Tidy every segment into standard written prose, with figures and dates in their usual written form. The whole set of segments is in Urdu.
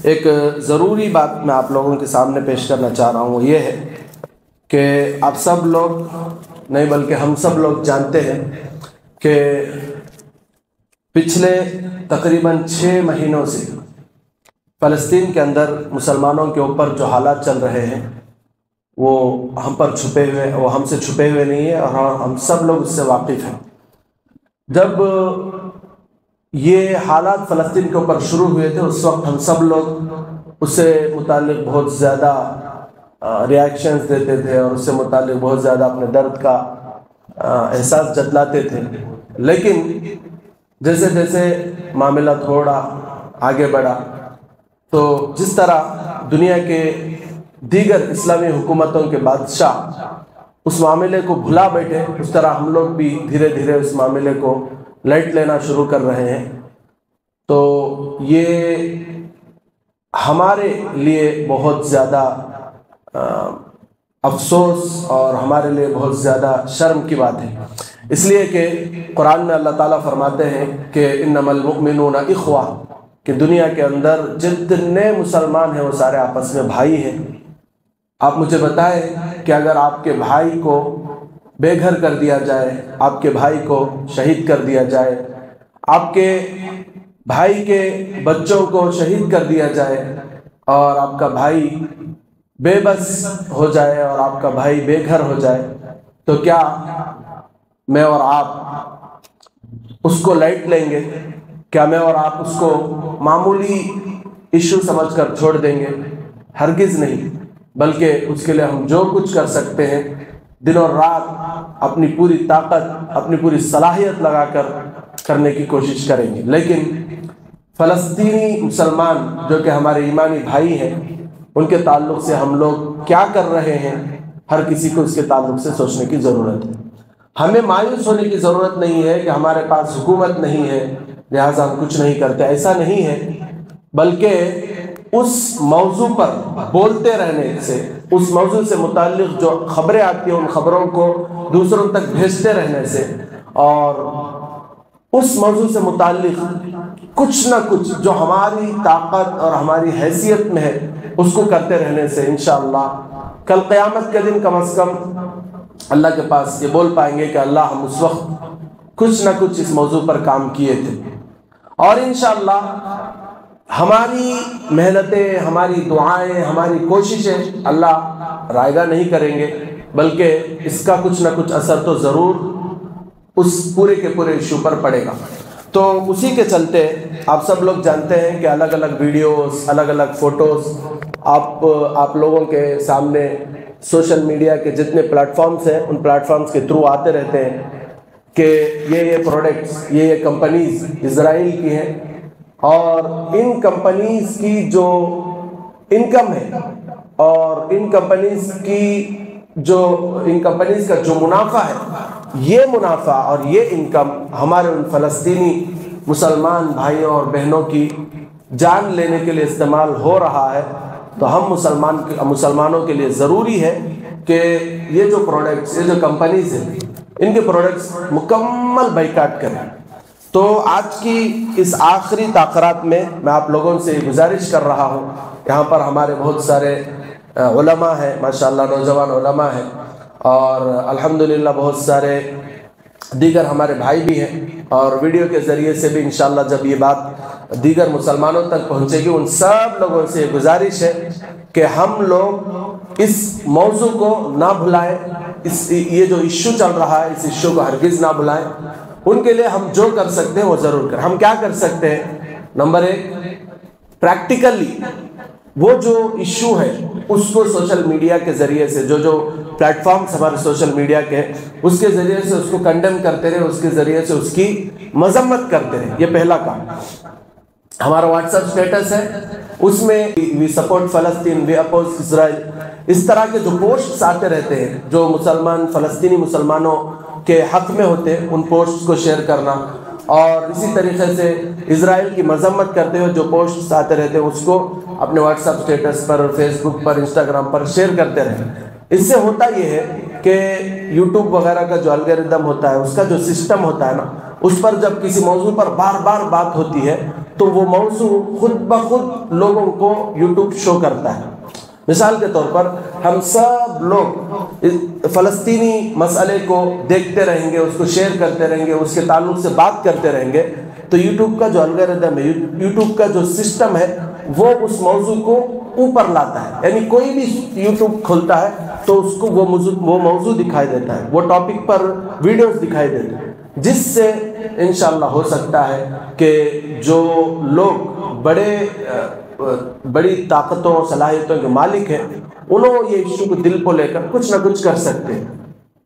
ایک ضروری بات میں آپ لوگوں کے سامنے پیش کرنا چاہ رہا ہوں، وہ یہ ہے کہ آپ سب لوگ نہیں بلکہ ہم سب لوگ جانتے ہیں کہ پچھلے تقریباً 6 مہینوں سے فلسطین کے اندر مسلمانوں کے اوپر جو حالات چل رہے ہیں وہ ہم سے چھپے ہوئے نہیں ہیں اور ہم سب لوگ اس سے واقف ہیں۔ جب یہ حالات فلسطین کے اوپر شروع ہوئے تھے اس وقت ہم سب لوگ اس سے متعلق بہت زیادہ ریاکشنز دیتے تھے اور اس سے متعلق بہت زیادہ اپنے درد کا احساس جتلاتے تھے، لیکن جیسے جیسے معاملہ تھوڑا آگے بڑھا تو جس طرح دنیا کے دیگر اسلامی حکومتوں کے بادشاہ اس معاملے کو بھلا بیٹھے، اس طرح ہم لوگ بھی دھیرے دھیرے اس معاملے کو لائٹ لینا شروع کر رہے ہیں۔ تو یہ ہمارے لیے بہت زیادہ افسوس اور ہمارے لیے بہت زیادہ شرم کی بات ہے، اس لیے کہ قرآن میں اللہ تعالیٰ فرماتے ہیں کہ انما المؤمنون اخوہ، کہ دنیا کے اندر جتنے مسلمان ہیں وہ سارے آپس میں بھائی ہیں۔ آپ مجھے بتائیں کہ اگر آپ کے بھائی کو بے گھر کر دیا جائے، آپ کے بھائی کو شہید کر دیا جائے، آپ کے بھائی کے بچوں کو شہید کر دیا جائے اور آپ کا بھائی بے بس ہو جائے اور آپ کا بھائی بے گھر ہو جائے، تو کیا میں اور آپ اس کو لائٹ لیں گے؟ کیا میں اور آپ اس کو معمولی ایشو سمجھ کر چھوڑ دیں گے؟ ہرگز نہیں، بلکہ اس کے لیے ہم جو کچھ کر سکتے ہیں دن اور رات اپنی پوری طاقت، اپنی پوری صلاحیت لگا کر کرنے کی کوشش کریں گے۔ لیکن فلسطینی مسلمان جو کہ ہمارے ایمانی بھائی ہیں، ان کے تعلق سے ہم لوگ کیا کر رہے ہیں، ہر کسی کو اس کے تعلق سے سوچنے کی ضرورت ہے۔ ہمیں مایوس ہونے کی ضرورت نہیں ہے کہ ہمارے پاس حکومت نہیں ہے لہٰذا ہم کچھ نہیں کرتے، ایسا نہیں ہے، بلکہ اس موضوع پر بولتے رہنے سے، اس موضوع سے متعلق جو خبریں آتی ہیں ان خبروں کو دوسروں تک بھیجتے رہنے سے اور اس موضوع سے متعلق کچھ نہ کچھ جو ہماری طاقت اور ہماری حیثیت میں ہے اس کو کرتے رہنے سے انشاءاللہ کل قیامت کے دن کم از کم اللہ کے پاس یہ بول پائیں گے کہ اللہ ہم اس وقت کچھ نہ کچھ اس موضوع پر کام کیے تھے، اور انشاءاللہ ہماری محنتیں، ہماری دعائیں، ہماری کوششیں اللہ رائگاں نہیں کریں گے، بلکہ اس کا کچھ نہ کچھ اثر تو ضرور اس پورے کے پورے ایشو پر پڑے گا۔ تو اسی کے چلتے آپ سب لوگ جانتے ہیں کہ الگ الگ ویڈیوز، الگ الگ فوٹوز آپ لوگوں کے سامنے سوشل میڈیا کے جتنے پلیٹ فارمز ہیں ان پلیٹ فارمز کے تھرو آتے رہتے ہیں کہ یہ پروڈکٹس، یہ کمپنیز اسرائیل کی ہیں اور ان کمپنیز کی جو انکم ہے اور ان کمپنیز کا جو منافع ہے، یہ منافع اور یہ انکم ہمارے ان فلسطینی مسلمان بھائیوں اور بہنوں کی جان لینے کے لیے استعمال ہو رہا ہے۔ تو ہم مسلمانوں کے لیے ضروری ہے کہ یہ جو پروڈکٹس، یہ جو کمپنیز ہیں، ان کے پروڈکٹس مکمل بائیکاٹ کریں۔ تو آج کی اس آخری تاخیرات میں آپ لوگوں سے گزارش کر رہا ہوں، یہاں پر ہمارے بہت سارے علماء ہیں، ماشاءاللہ نوجوان علماء ہیں، اور الحمدللہ بہت سارے دیگر ہمارے بھائی بھی ہیں، اور ویڈیو کے ذریعے سے بھی انشاءاللہ جب یہ بات دیگر مسلمانوں تک پہنچے گی ان سب لوگوں سے گزارش ہے کہ ہم لوگ اس موضوع کو نہ بھلائیں، یہ جو ایشو چل رہا ہے اس ایشو کو ہرگز نہ بھلائیں۔ ان کے لیے ہم جو کر سکتے ہیں وہ ضرور کریں۔ ہم کیا کر سکتے ہیں؟ نمبر 1، پریکٹیکلی وہ جو ایشو ہے اس کو سوشل میڈیا کے ذریعے سے، جو پلیٹ فارمز ہمارے سوشل میڈیا کے اس کے ذریعے سے اس کو کنڈیم کرتے رہے، اس کے ذریعے سے اس کی مذمت کرتے رہے، یہ پہلا کام۔ ہمارا واٹس ایپ اسٹیٹس ہے، اس میں وی سپورٹ فلسطین، وی اپوز اسرائیل، اس طرح کے جو پوسٹس آتے رہتے ہیں جو فلسطینی مسلمانوں کے حق میں ہوتے ہیں، ان پوسٹس کو شیئر کرنا، اور اسی طریقے سے اسرائیل کی مذمت کرتے ہوئے جو پوسٹس آتے رہتے ہیں اس کو اپنے واٹس ایپ اسٹیٹس پر، فیس بک پر، انسٹاگرام پر شیئر کرتے رہیں۔ اس سے ہوتا یہ ہے کہ یوٹیوب وغیرہ کا جو الگوریدم ہوتا ہے، اس کا جو سسٹم ہوتا ہے نا، اس پر جب کسی موضوع پر بار بار بات ہوتی ہے تو وہ موضوع خود بخود لوگوں کو یوٹیوب شو کرتا ہے۔ مثال کے طور پر ہم سب لوگ فلسطینی مسئلے کو دیکھتے رہیں گے، اس کو شیئر کرتے رہیں گے، اس کے تعلق سے بات کرتے رہیں گے، تو یوٹیوب کا جو الگوریتھم ہے، یوٹیوب کا جو سسٹم ہے، وہ اس موضوع کو اوپر لاتا ہے۔ یعنی کوئی بھی یوٹیوب کھولتا ہے تو اس کو وہ موضوع دکھائی دیتا ہے، وہ ٹاپک پر ویڈیوز دکھائی دیتے ہیں، جس سے انشاءاللہ ہو سکتا ہے کہ جو لوگ بڑی طاقتوں صلاحیتوں کے مالک ہیں، انہوں یہ ایشو کو دل کو لے کر کچھ نہ کچھ کر سکتے ہیں۔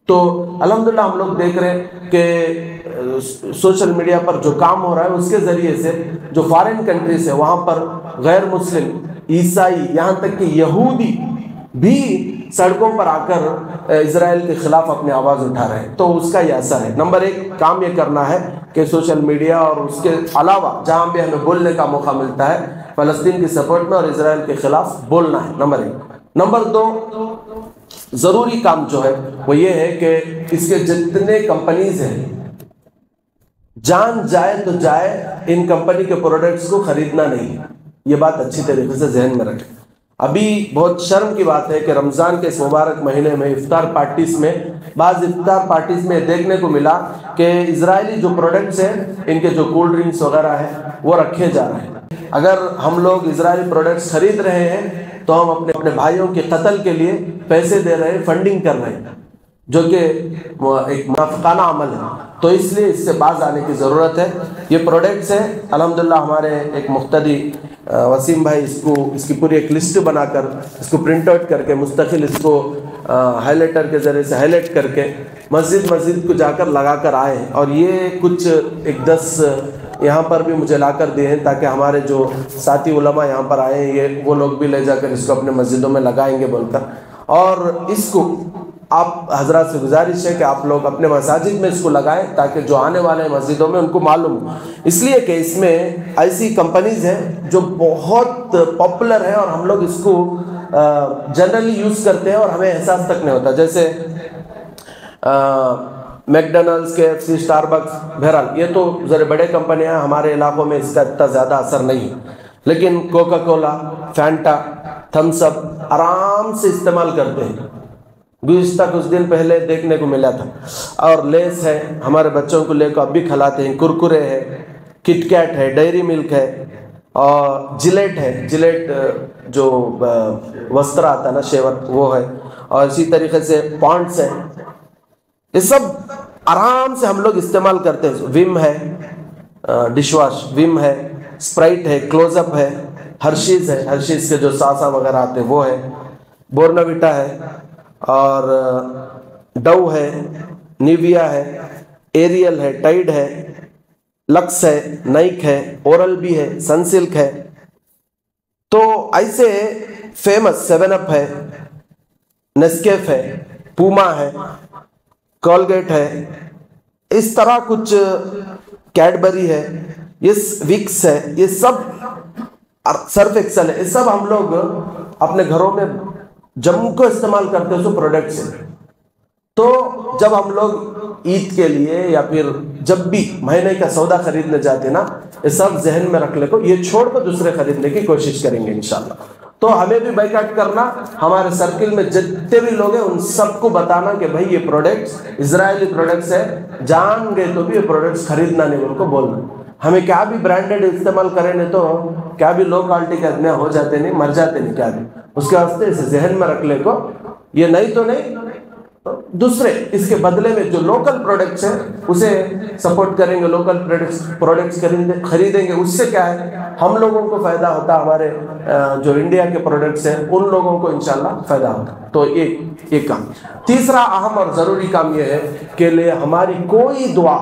تو الحمدللہ ہم لوگ دیکھ رہے ہیں کہ سوشل میڈیا پر جو کام ہو رہا ہے اس کے ذریعے سے جو فارن کنٹریز ہے وہاں پر غیر مسلم، عیسائی، یہاں تک کہ یہودی بھی سڑکوں پر آ کر اسرائیل کے خلاف اپنی آواز اٹھا رہے ہیں۔ تو اس کا یہ اثر ہے۔ نمبر 1 کام یہ کرنا ہے کہ سوشل میڈیا اور اس کے علاوہ جہاں بھی ہمیں بولنے کا موقع ملتا ہے فلسطین کی سپورٹ میں اور اسرائیل کے خلاف بولنا ہے، نمبر 1۔ نمبر 2 ضروری کام جو ہے وہ یہ ہے کہ اس کے جتنے کمپنیز ہیں، جان جائے تو جائے، ان کمپنی کے پروڈکٹس کو خریدنا نہیں۔ یہ بات اچھی طریقے سے ذہن میں رکھیں۔ ابھی بہت شرم کی بات ہے کہ رمضان کے اس مبارک مہینے میں بعض افطار پارٹیز میں دیکھنے کو ملا کہ اسرائیلی جو پروڈکٹس ہیں، ان کے جو کولڈ ڈرنکس وغیرہ ہیں وہ رکھے جا رہے ہیں۔ اگر ہم لوگ اسرائیلی پروڈکٹس خرید رہے ہیں تو ہم اپنے بھائیوں کے قتل کے لیے پیسے دے رہے ہیں، فنڈنگ کر رہے ہیں، جو کہ ایک منافقانہ عمل ہے۔ تو اس لیے اس سے باز آنے کی ضرورت ہے۔ یہ پروڈکٹس ہیں، الحمدللہ ہمارے ایک مقتدی وسیم بھائی اس کی پوری ایک لسٹ بنا کر، اس کو پرنٹ آؤٹ کر کے مستقل اس کو ہائی لائٹر کے ذریعے سے ہائی لائٹ کر کے مسجد کو جا کر لگا کر آئے ہیں، اور یہ کچھ 10 یہاں پر بھی مجھے لا کر دیے ہیں تاکہ ہمارے جو ساتھی علماء یہاں پر آئے ہیں وہ لوگ بھی لے جا کر اس کو اپنے مسجدوں میں لگائیں گے بول کر۔ اور اس کو آپ حضرات سے گزارش ہے کہ آپ لوگ اپنے مساجد میں اس کو لگائیں تاکہ جو آنے والے مسجدوں میں ان کو معلوم ہو، اس لیے کہ اس میں ایسی کمپنیز ہیں جو بہت پاپولر ہیں اور ہم لوگ اس کو جنرلی یوز کرتے ہیں اور ہمیں احساس تک نہیں ہوتا، جیسے میکڈونلڈس، KFC، اسٹاربکس۔ بہرحال یہ تو ذرا بڑے کمپنیاں ہیں، ہمارے علاقوں میں اس کا اتنا زیادہ اثر نہیں ہے، لیکن کوکا کولا، فینٹا، تھمس اپ آرام سے استعمال کرتے ہیں۔ گزشتہ کچھ دن پہلے دیکھنے کو ملا تھا۔ اور لیس ہے، ہمارے بچوں کو لے کر اب بھی کھلاتے ہیں، کرکرے ہے، کٹ کیٹ ہے، ڈیری ملک ہے، اور جلیٹ ہے، جلیٹ جو وستر آتا ہے نا، شیور، وہ ہے، اور اسی طریقے سے پانڈس ہے۔ یہ سب آرام سے ہم لوگ استعمال کرتے ہیں۔ ویم ہے، ڈش واش ویم ہے، اسپرائٹ ہے، کلوز اپ ہے، ہرشیز ہے، ہرشیز کے جو ساسا وغیرہ آتے ہیں وہ ہے، بورنویٹا ہے، اور ڈو ہے، نیویا ہے، ایریل ہے، ٹائڈ ہے، لکس ہے، نائک ہے، اورل بی ہے، سنسلک ہے۔ تو ایسے فیمس 7 اپ ہے، نیسکیف ہے، پوما ہے، کولگیٹ ہے، اس طرح کچھ کیڈبری ہے، یہ وکس ہے، یہ سب سرف ایکسل ہے، یہ سب ہم لوگ اپنے گھروں میں جم کو استعمال کرتے ہیں، سو پروڈکٹس ہیں۔ تو جب ہم لوگ عید کے لیے یا پھر جب بھی مہینے کا سودا خریدنے جاتے نا، یہ سب ذہن میں رکھ لے کو، یہ چھوڑ کر دوسرے خریدنے کی کوشش کریں گے انشاءاللہ۔ تو ہمیں بھی بائیکاٹ کرنا، ہمارے سرکل میں جتنے بھی لوگ ہیں ان سب کو بتانا کہ بھائی یہ پروڈکٹس اسرائیلی پروڈکٹس ہے، جان گئے تو بھی یہ پروڈکٹس خریدنا نہیں، ان کو بولنا۔ ہمیں کیا بھی برانڈڈ استعمال کریں نہیں تو کیا بھی لو کوالٹی کے آدمی ہو جاتے نہیں، مر جاتے نہیں، کیا بھی اس کے واسطے اسے ذہن میں رکھ لے کو، یہ نہیں تو نہیں، دوسرے اس کے بدلے میں جو لوکل پروڈکٹس ہیں اسے سپورٹ کریں گے، لوکل پروڈکٹس خریدیں گے، اس سے کیا ہے ہم لوگوں کو فائدہ ہوتا، ہمارے جو انڈیا کے پروڈکٹس ہیں ان لوگوں کو انشاءاللہ فائدہ ہوتا۔ تو ایک کام۔ تیسرا اہم اور ضروری کام یہ ہے کہ ہماری کوئی دعا